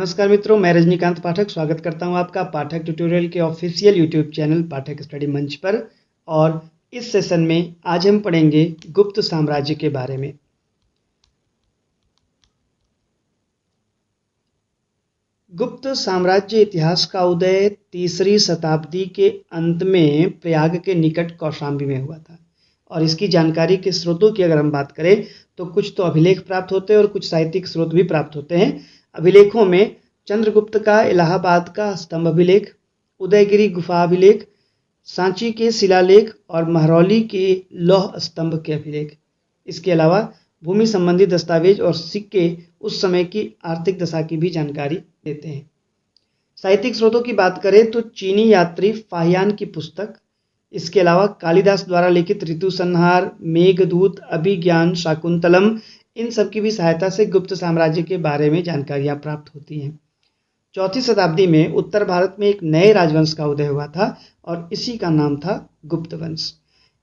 नमस्कार मित्रों, मैं रजनीकांत पाठक स्वागत करता हूं आपका पाठक ट्यूटोरियल के ऑफिशियल यूट्यूब चैनल पाठक स्टडी मंच पर। और इस सेशन में आज हम पढ़ेंगे गुप्त साम्राज्य के बारे में। गुप्त साम्राज्य इतिहास का उदय तीसरी शताब्दी के अंत में प्रयाग के निकट कौशाम्बी में हुआ था। और इसकी जानकारी के स्रोतों की अगर हम बात करें तो कुछ तो अभिलेख प्राप्त होते हैं और कुछ साहित्यिक स्रोत भी प्राप्त होते हैं। अभिलेखों में चंद्रगुप्त का इलाहाबाद का स्तंभ अभिलेख, उदयगिरी गुफा अभिलेख, सांची के शिलालेख और महरौली के लौह स्तंभ के अभिलेख, इसके अलावा भूमि संबंधी दस्तावेज और सिक्के उस समय की आर्थिक दशा की भी जानकारी देते हैं। साहित्यिक स्रोतों की बात करें तो चीनी यात्री फाहियान की पुस्तक, इसके अलावा कालिदास द्वारा लिखित ऋतु संहार, मेघदूत, अभिज्ञान, शाकुंतलम, इन सब की भी सहायता से गुप्त साम्राज्य के बारे में जानकारियां प्राप्त होती हैं। चौथी शताब्दी में उत्तर भारत में एक नए राजवंश का उदय हुआ था और इसी का नाम था गुप्त वंश।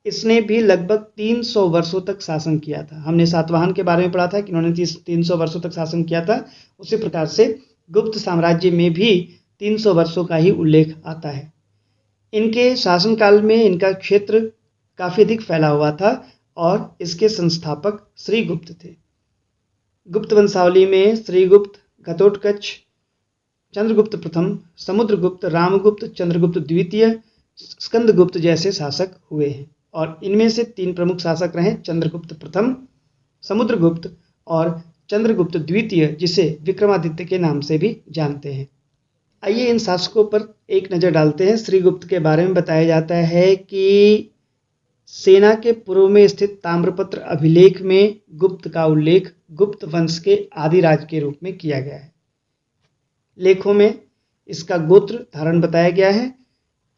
इसने भी लगभग 300 वर्षों तक शासन किया था। हमने सातवाहन के बारे में पढ़ा था कि इन्होंने 300 वर्षों तक शासन किया था। उसी प्रकार से गुप्त साम्राज्य में भी 300 वर्षों का ही उल्लेख आता है। इनके शासनकाल में इनका क्षेत्र काफ़ी अधिक फैला हुआ था और इसके संस्थापक श्रीगुप्त थे। गुप्त वंशावली में श्रीगुप्त, घटोत्कच, चंद्रगुप्त प्रथम, समुद्रगुप्त, रामगुप्त, चंद्रगुप्त द्वितीय, स्कंदगुप्त जैसे शासक हुए हैं। और इनमें से 3 प्रमुख शासक रहे चंद्रगुप्त प्रथम, समुद्रगुप्त और चंद्रगुप्त द्वितीय, जिसे विक्रमादित्य के नाम से भी जानते हैं। आइए इन शासकों पर एक नज़र डालते हैं। श्रीगुप्त के बारे में बताया जाता है कि सेना के पूर्व में स्थित ताम्रपत्र अभिलेख में गुप्त का उल्लेख गुप्त वंश के आदिराज के रूप में किया गया है। लेखों में इसका गोत्र धारण बताया गया है।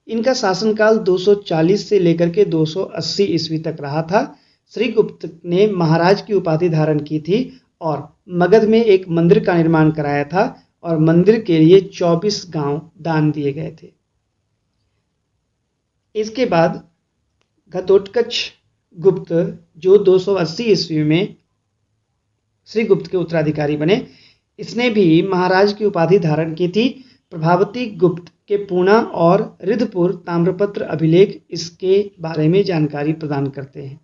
इनका शासनकाल 240 से लेकर के 280 ईस्वी तक रहा था। श्रीगुप्त ने महाराज की उपाधि धारण की थी और मगध में एक मंदिर का निर्माण कराया था और मंदिर के लिए 24 गांव दान दिए गए थे। इसके बाद घटोत्कच गुप्त, जो 280 ईस्वी में श्रीगुप्त के उत्तराधिकारी बने, इसने भी महाराज की उपाधि धारण की थी। प्रभावती गुप्त के पूना और रिद्धपुर ताम्रपत्र अभिलेख इसके बारे में जानकारी प्रदान करते हैं।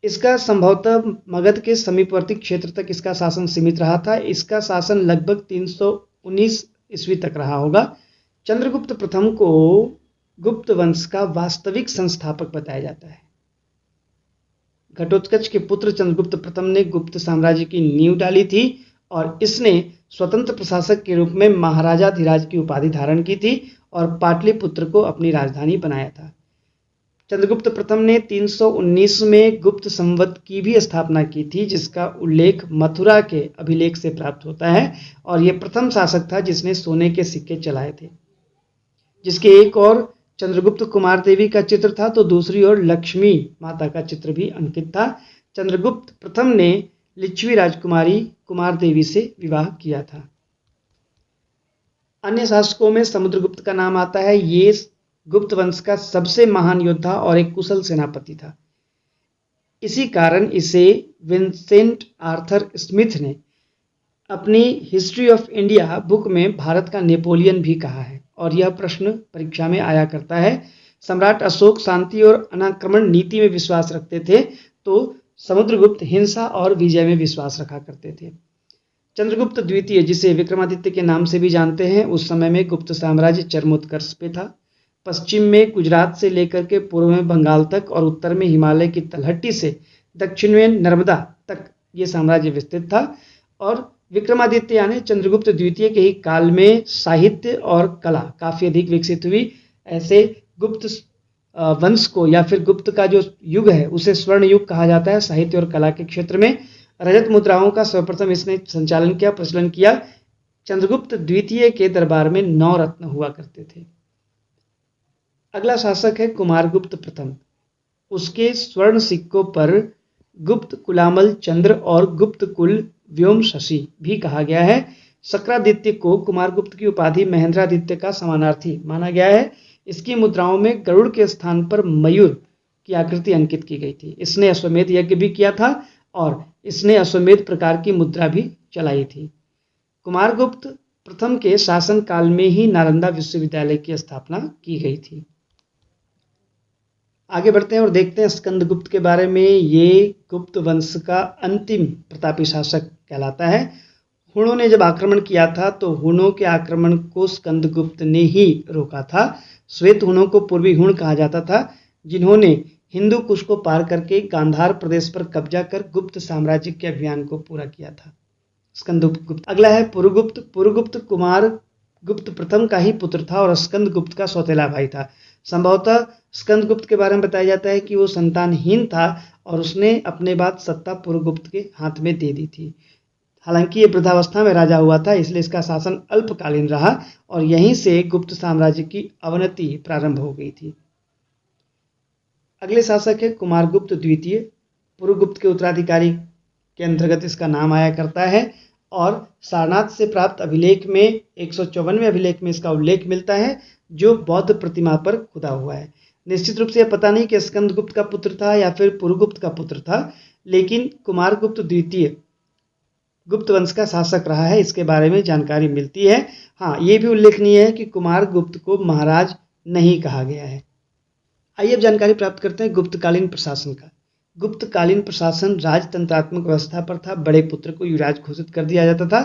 इसका संभवतः मगध के समीपवर्ती क्षेत्र तक इसका शासन सीमित रहा था। इसका शासन लगभग 319 ईस्वी तक रहा होगा। चंद्रगुप्त प्रथम को गुप्त वंश का वास्तविक संस्थापक बताया जाता है। घटोत्कच के पुत्र चंद्रगुप्त प्रथम ने गुप्त साम्राज्य की नींव डाली थी और इसने स्वतंत्र प्रशासक के रूप में महाराजाधिराज की उपाधि धारण की थी और पाटलिपुत्र को अपनी राजधानी बनाया था। चंद्रगुप्त प्रथम ने 319 में गुप्त संवत की भी स्थापना की थी, जिसका उल्लेख मथुरा के अभिलेख से प्राप्त होता है। और यह प्रथम शासक था जिसने सोने के सिक्के चलाए थे, जिसके एक और चंद्रगुप्त कुमार देवी का चित्र था तो दूसरी ओर लक्ष्मी माता का चित्र भी अंकित था। चंद्रगुप्त प्रथम ने लिच्छवी राजकुमारी कुमार देवी से विवाह किया था। अन्य शासकों में समुद्रगुप्त का नाम आता है। ये गुप्त वंश का सबसे महान योद्धा और एक कुशल सेनापति था। इसी कारण इसे विंसेंट आर्थर स्मिथ ने अपनी हिस्ट्री ऑफ इंडिया बुक में भारत का नेपोलियन भी कहा है। और यह प्रश्न परीक्षा में आया करता है। सम्राट अशोक शांति और अनाक्रमण नीति में विश्वास रखते थे, तो समुद्रगुप्त हिंसा और विजय में विश्वास रखा करते थे। चंद्रगुप्त द्वितीय, जिसे विक्रमादित्य के नाम से भी जानते हैं, उस समय में गुप्त साम्राज्य चरमोत्कर्ष पे था। पश्चिम में गुजरात से लेकर के पूर्व में बंगाल तक और उत्तर में हिमालय की तलहटी से दक्षिण में नर्मदा तक ये साम्राज्य विस्तृत था। और विक्रमादित्य यानी चंद्रगुप्त द्वितीय के ही काल में साहित्य और कला काफ़ी अधिक विकसित हुई। ऐसे गुप्त वंश को या फिर गुप्त का जो युग है उसे स्वर्ण युग कहा जाता है। साहित्य और कला के क्षेत्र में रजत मुद्राओं का सर्वप्रथम इसने संचालन किया, प्रचलन किया। चंद्रगुप्त द्वितीय के दरबार में 9 रत्न हुआ करते थे। अगला शासक है कुमारगुप्त प्रथम। उसके स्वर्ण सिक्कों पर गुप्त कुलामल चंद्र और गुप्त कुल व्योम शशि भी कहा गया है। शक्रादित्य को कुमारगुप्त की उपाधि महेंद्रादित्य का समानार्थी माना गया है। इसकी मुद्राओं में गरुड़ के स्थान पर मयूर की आकृति अंकित की गई थी। इसने अश्वमेध यज्ञ भी किया था और इसने अश्वमेध प्रकार की मुद्रा भी चलाई थी। कुमारगुप्त प्रथम के शासन काल में ही नालंदा विश्वविद्यालय की स्थापना की गई थी। आगे बढ़ते हैं और देखते हैं स्कंदगुप्त के बारे में। ये गुप्त वंश का अंतिम प्रतापी शासक कहलाता है। हुणों ने जब आक्रमण किया था तो हुणों के आक्रमण को स्कंदगुप्त ने ही रोका था। श्वेत हुणों को पूर्वी हुण कहा जाता था, जिन्होंने हिंदू कुश को पार करके गांधार प्रदेश पर कब्जा कर गुप्त साम्राज्य के अभियान को पूरा किया था। स्कंदगुप्त। अगला है पुरुगुप्त। पुरुगुप्त कुमार गुप्त प्रथम का ही पुत्र था और स्कंदगुप्त का सौतेला भाई था। संभवतः स्कंदगुप्त के बारे में बताया जाता है कि वो संतानहीन था और उसने अपने बाद सत्ता पुरुगुप्त के हाथ में दे दी थी। हालांकि ये वृद्धावस्था में राजा हुआ था, इसलिए इसका शासन अल्पकालीन रहा और यहीं से गुप्त साम्राज्य की अवनति प्रारंभ हो गई थी। अगले शासक है कुमारगुप्त द्वितीय। पुरुगुप्त के उत्तराधिकारी के अंतर्गत इसका नाम आया करता है और सारनाथ से प्राप्त अभिलेख में 154वें अभिलेख में इसका उल्लेख मिलता है, जो बौद्ध प्रतिमा पर खुदा हुआ है। निश्चित रूप से यह पता नहीं कि स्कंदगुप्त का पुत्र था या फिर पुरुगुप्त का पुत्र था, लेकिन कुमारगुप्त द्वितीय गुप्त वंश का शासक रहा है, इसके बारे में जानकारी मिलती है। हाँ, ये भी उल्लेखनीय है कि कुमारगुप्त को महाराज नहीं कहा गया है। आइए अब जानकारी प्राप्त करते हैं गुप्तकालीन प्रशासन का। गुप्तकालीन प्रशासन राजतंत्रात्मक व्यवस्था पर था। बड़े पुत्र को युवराज घोषित कर दिया जाता था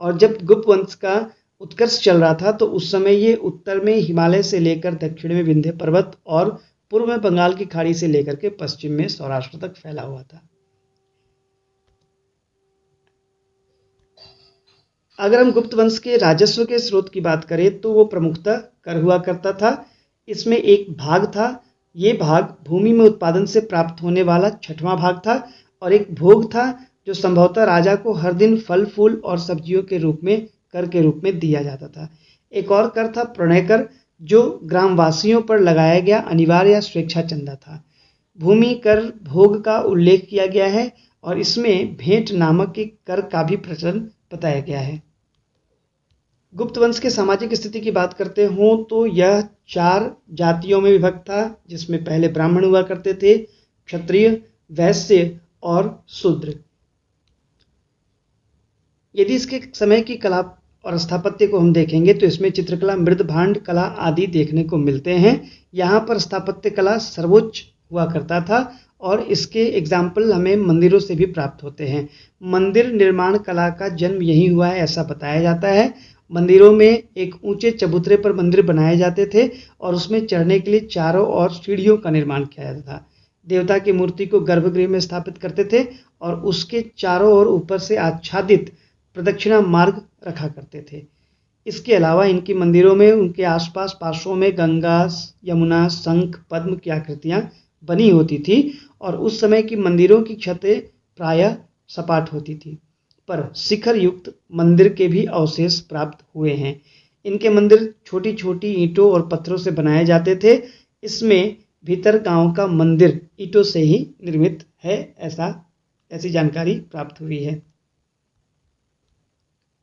और जब गुप्त वंश का उत्कर्ष चल रहा था तो उस समय ये उत्तर में हिमालय से लेकर दक्षिण में विंध्य पर्वत और पूर्व में बंगाल की खाड़ी से लेकर के पश्चिम में सौराष्ट्र तक फैला हुआ था। अगर हम गुप्त वंश के राजस्व के स्रोत की बात करें तो वो प्रमुखतः कर हुआ करता था। इसमें एक भाग था, ये भाग भूमि में उत्पादन से प्राप्त होने वाला 6वां भाग था और एक भोग था जो संभवतः राजा को हर दिन फल फूल और सब्जियों के रूप में कर के रूप में दिया जाता था। एक और कर था प्रणय कर, जो ग्रामवासियों पर लगाया गया अनिवार्य या स्वेच्छा चंदा था। भूमि कर भोग का उल्लेख किया गया है और इसमें भेंट नामक एक कर का भी प्रचलन बताया गया है। गुप्त वंश के सामाजिक स्थिति की बात करते हो तो यह 4 जातियों में विभक्त था, जिसमें पहले ब्राह्मण हुआ करते थे, क्षत्रिय, वैश्य और शूद्र। यदि इसके समय की कला और स्थापत्य को हम देखेंगे तो इसमें चित्रकला, मृदभांड कला आदि देखने को मिलते हैं। यहाँ पर स्थापत्य कला सर्वोच्च हुआ करता था और इसके एग्जाम्पल हमें मंदिरों से भी प्राप्त होते हैं। मंदिर निर्माण कला का जन्म यही हुआ है ऐसा बताया जाता है। मंदिरों में एक ऊंचे चबूतरे पर मंदिर बनाए जाते थे और उसमें चढ़ने के लिए चारों ओर सीढ़ियों का निर्माण किया जाता था। देवता की मूर्ति को गर्भगृह में स्थापित करते थे और उसके चारों ओर ऊपर से आच्छादित प्रदक्षिणा मार्ग रखा करते थे। इसके अलावा इनकी मंदिरों में उनके आसपास पार्श्वों में गंगा, यमुना, शंख, पद्म की आकृतियां बनी होती थी और उस समय की मंदिरों की छतें प्रायः सपाट होती थी, पर शिखर युक्त मंदिर के भी अवशेष प्राप्त हुए हैं। इनके मंदिर छोटी छोटी ईंटों और पत्थरों से बनाए जाते थे। इसमें भीतर गांव का मंदिर ईंटों से ही निर्मित है, ऐसी जानकारी प्राप्त हुई है।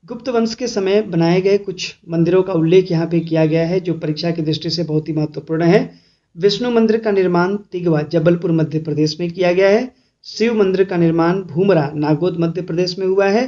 गुप्त वंश के समय बनाए गए कुछ मंदिरों का उल्लेख यहाँ पे किया गया है, जो परीक्षा की दृष्टि से बहुत ही महत्वपूर्ण है। विष्णु मंदिर का निर्माण तिगवा, जबलपुर, मध्य प्रदेश में किया गया है। शिव मंदिर का निर्माण भूमरा, नागौद, मध्य प्रदेश में हुआ है।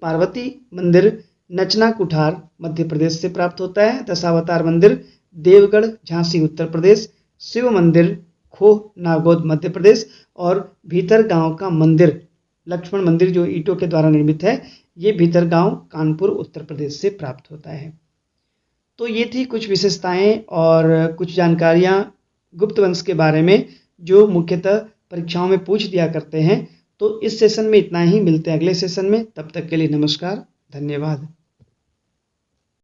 पार्वती मंदिर नचना कुठार, मध्य प्रदेश से प्राप्त होता है। दशावतार मंदिर देवगढ़, झांसी, उत्तर प्रदेश। शिव मंदिर खोह, नागौद, मध्य प्रदेश। और भीतर गांव का मंदिर लक्ष्मण मंदिर जो ईंटों के द्वारा निर्मित है, ये भीतर गांव कानपुर, उत्तर प्रदेश से प्राप्त होता है। तो ये थी कुछ विशेषताएं और कुछ जानकारियां गुप्त वंश के बारे में जो मुख्यतः परीक्षाओं में पूछ दिया करते हैं। तो इस सेशन में इतना ही, मिलते हैं अगले सेशन में। तब तक के लिए नमस्कार, धन्यवाद।